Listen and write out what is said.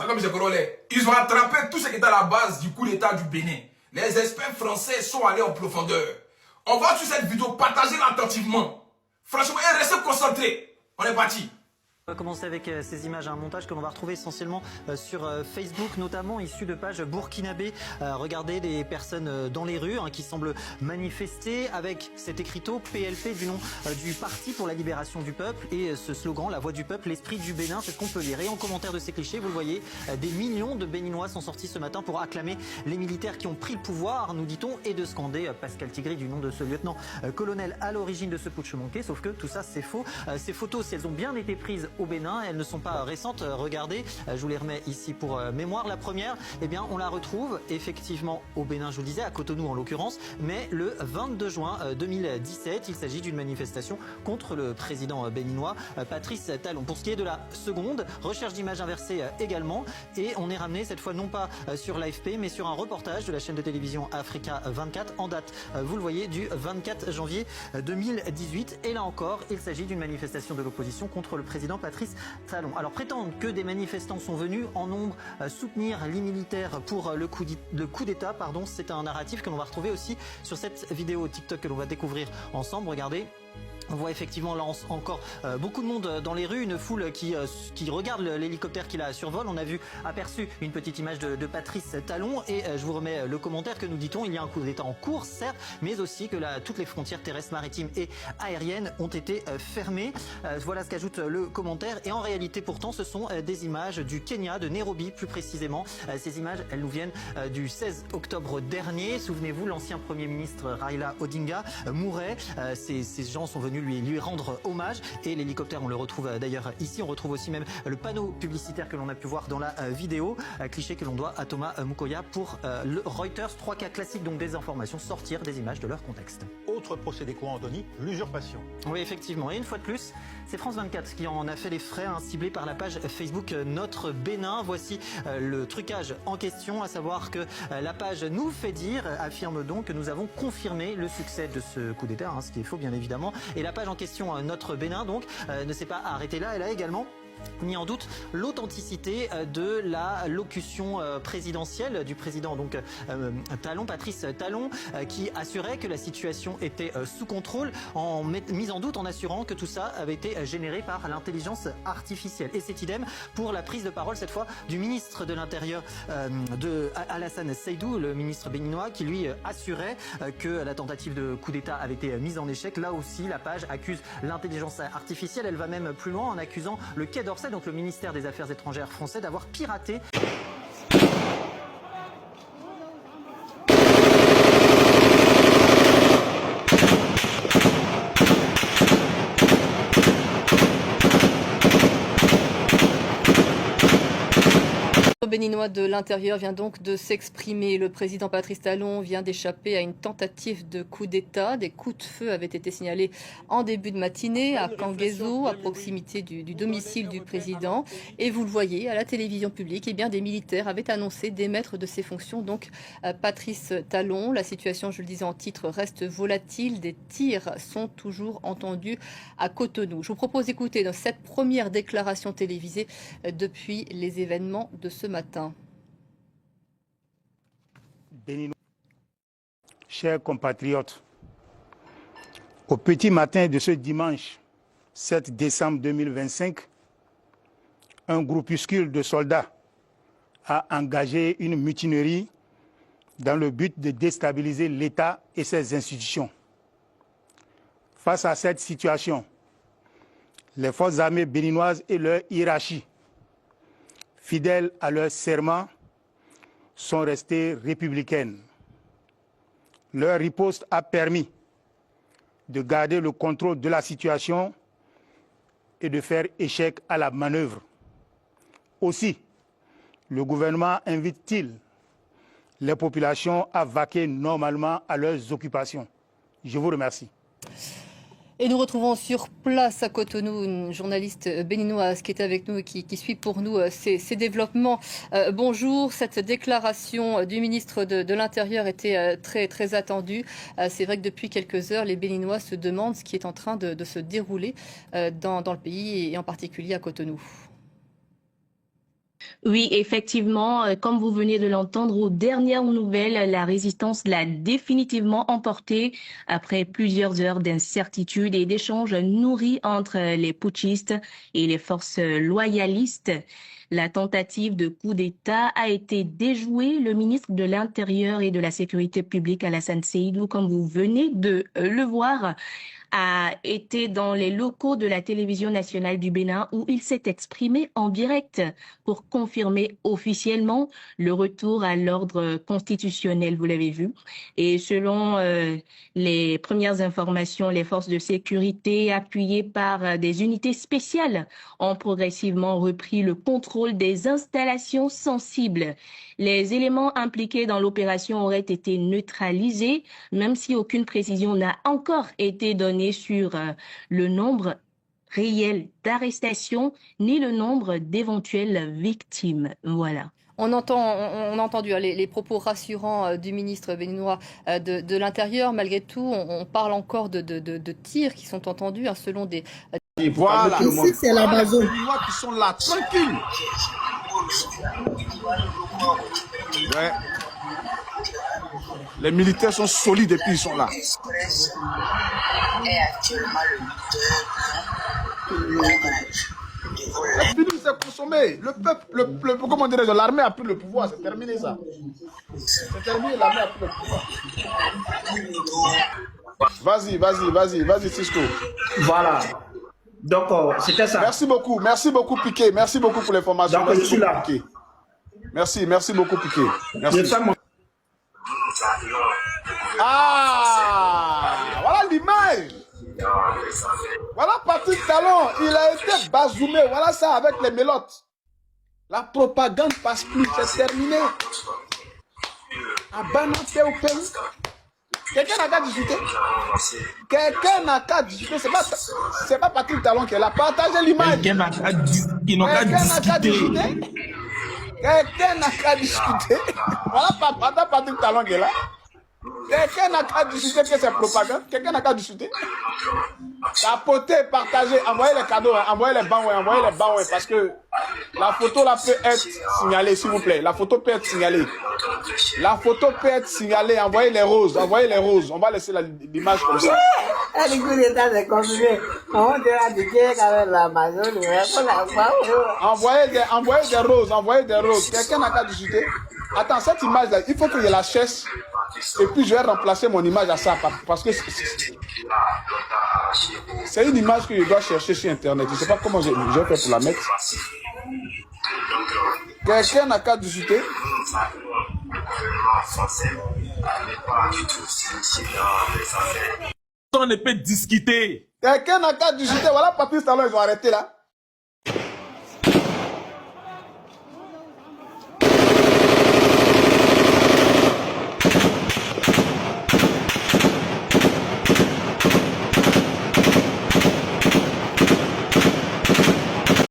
Comme ils ont attrapé tout ce qui est à la base du coup d'État du Bénin. Les experts français sont allés en profondeur. On va sur cette vidéo, partagez-la attentivement. Franchement, et restez concentrés. On est parti. On va commencer avec ces images, un montage que l'on va retrouver essentiellement sur Facebook, notamment issu de pages burkinabé. Regardez des personnes dans les rues qui semblent manifester avec cet écriteau PLP du nom du Parti pour la libération du peuple et ce slogan, la voix du peuple, l'esprit du Bénin, c'est ce qu'on peut lire. Et en commentaire de ces clichés, vous le voyez, des millions de Béninois sont sortis ce matin pour acclamer les militaires qui ont pris le pouvoir, nous dit-on, et de scander Pascal Tigri du nom de ce lieutenant-colonel à l'origine de ce putsch manqué. Sauf que tout ça, c'est faux. Ces photos, si elles ont bien été prises au Bénin, elles ne sont pas récentes. Regardez, je vous les remets ici pour mémoire. La première, eh bien, on la retrouve effectivement au Bénin, je vous le disais, à Cotonou en l'occurrence, mais le 22 juin 2017. Il s'agit d'une manifestation contre le président béninois Patrice Talon. Pour ce qui est de la seconde, recherche d'images inversées également, et on est ramené cette fois non pas sur l'AFP, mais sur un reportage de la chaîne de télévision Africa 24 en date, vous le voyez, du 24 janvier 2018. Et là encore, il s'agit d'une manifestation de l'opposition contre le président Patrice Talon. Alors prétendre que des manifestants sont venus en nombre soutenir les militaires pour le coup d'État, c'est un narratif que l'on va retrouver aussi sur cette vidéo TikTok que l'on va découvrir ensemble. Regardez. On voit effectivement là encore beaucoup de monde dans les rues, une foule qui regarde l'hélicoptère qui la survole. On a aperçu une petite image de Patrice Talon et je vous remets le commentaire que nous dit-on. Il y a un coup d'État en cours, certes, mais aussi que toutes les frontières terrestres, maritimes et aériennes ont été fermées. Voilà ce qu'ajoute le commentaire. Et en réalité, pourtant, ce sont des images du Kenya, de Nairobi plus précisément. Ces images, elles nous viennent du 16 octobre dernier. Souvenez-vous, l'ancien Premier ministre Raila Odinga mourait. Ces gens sont venus lui rendre hommage et l'hélicoptère, on le retrouve d'ailleurs ici. On retrouve aussi même le panneau publicitaire que l'on a pu voir dans la vidéo, cliché que l'on doit à Thomas Mukoya pour le Reuters. 3 cas classiques, donc des informations, sortir des images de leur contexte. Autre procédé courant, Denis, l'usurpation. Oui, effectivement. Et une fois de plus, c'est France 24 qui en a fait les frais, ciblé par la page Facebook Notre Bénin. Voici le trucage en question, à savoir que la page Nous fait dire affirme donc que nous avons confirmé le succès de ce coup d'État, ce qui est faux bien évidemment. Et la page en question, Notre Bénin, donc, ne s'est pas arrêtée là. Elle a également mis en doute l'authenticité de la locution présidentielle du président Talon, Patrice Talon, qui assurait que la situation était sous contrôle, mise en doute en assurant que tout ça avait été généré par l'intelligence artificielle. Et c'est idem pour la prise de parole cette fois du ministre de l'Intérieur de Alassane Seydou, le ministre béninois, qui lui assurait que la tentative de coup d'État avait été mise en échec. Là aussi, la page accuse l'intelligence artificielle. Elle va même plus loin en accusant le Quai d'Orsay, donc le ministère des Affaires étrangères français, d'avoir piraté Le béninois de l'Intérieur vient donc de s'exprimer. Le président Patrice Talon vient d'échapper à une tentative de coup d'État. Des coups de feu avaient été signalés en début de matinée à Kanguézo, à proximité du domicile du président. Et vous le voyez à la télévision publique, eh bien, des militaires avaient annoncé démettre de ses fonctions donc Patrice Talon. La situation, je le disais en titre, reste volatile. Des tirs sont toujours entendus à Cotonou. Je vous propose d'écouter cette première déclaration télévisée depuis les événements de ce matin. Béninois, chers compatriotes, au petit matin de ce dimanche 7 décembre 2025, un groupuscule de soldats a engagé une mutinerie dans le but de déstabiliser l'État et ses institutions. Face à cette situation, les forces armées béninoises et leur hiérarchie, fidèles à leur serment, sont restées républicaines. Leur riposte a permis de garder le contrôle de la situation et de faire échec à la manœuvre. Aussi, le gouvernement invite-t-il les populations à vaquer normalement à leurs occupations. Je vous remercie. Et nous retrouvons sur place à Cotonou une journaliste béninoise qui est avec nous et qui suit pour nous ces développements. Bonjour, cette déclaration du ministre de l'Intérieur était très attendue. C'est vrai que depuis quelques heures, les Béninois se demandent ce qui est en train de se dérouler dans le pays et en particulier à Cotonou. Oui, effectivement, comme vous venez de l'entendre, aux dernières nouvelles, la résistance l'a définitivement emporté après plusieurs heures d'incertitude et d'échanges nourris entre les putschistes et les forces loyalistes. La tentative de coup d'État a été déjouée. Le ministre de l'Intérieur et de la Sécurité publique, Alassane Seydou, comme vous venez de le voir, a été dans les locaux de la télévision nationale du Bénin où il s'est exprimé en direct pour confirmer officiellement le retour à l'ordre constitutionnel, vous l'avez vu. Et selon les premières informations, les forces de sécurité appuyées par des unités spéciales ont progressivement repris le contrôle des installations sensibles. Les éléments impliqués dans l'opération auraient été neutralisés, même si aucune précision n'a encore été donnée sur le nombre réel d'arrestations ni le nombre d'éventuelles victimes. Voilà. On a entendu les propos rassurants du ministre béninois de l'Intérieur. Malgré tout, on parle encore de tirs qui sont entendus selon des... Voilà, ici c'est la base. Les Béninois qui sont là, tranquilles. Ouais. Les militaires sont solides et puis ils sont là. C'est fini, c'est consommé. Le peuple, comment dirais-je, l'armée a pris le pouvoir, c'est terminé ça. C'est terminé, l'armée a pris le pouvoir. Vas-y, Cisco. Voilà. Donc, c'était ça. Merci beaucoup Piqué, merci beaucoup pour l'information. Donc, je suis là. Piqué. Merci beaucoup Piqué. Merci. Ah, voilà l'image. Voilà Patrick Talon, il a été bazoumé, voilà ça avec les mélottes. La propagande passe plus, c'est terminé. À Banaté au pays. Quelqu'un n'a qu'à discuter. Quelqu'un n'a qu'à discuter. C'est pas Patrick Talon qui est là. Partagez l'image. Quelqu'un n'a qu'à discuter. Quelqu'un n'a qu'à discuter. Voilà Patrick Talon qui est là. Quelqu'un n'a qu'à discuter que c'est propagande. Quelqu'un n'a qu'à discuter. Tapoter, partager, envoyer les cadeaux, envoyer les bancs, parce que la photo là peut être signalée, s'il vous plaît. La photo peut être signalée. Envoyez les roses. On va laisser l'image comme ça. Envoyez des roses. Quelqu'un n'a qu'à discuter. Attends, cette image là, il faut que je la cherche. Et puis je vais remplacer mon image à ça parce que c'est une image que je dois chercher sur internet. Je ne sais pas comment j'ai fait pour la mettre. Quelqu'un n'a qu'à discuter. On ne peut discuter. Quelqu'un n'a qu'à discuter. Voilà Patrice Talon, ils ont arrêté là.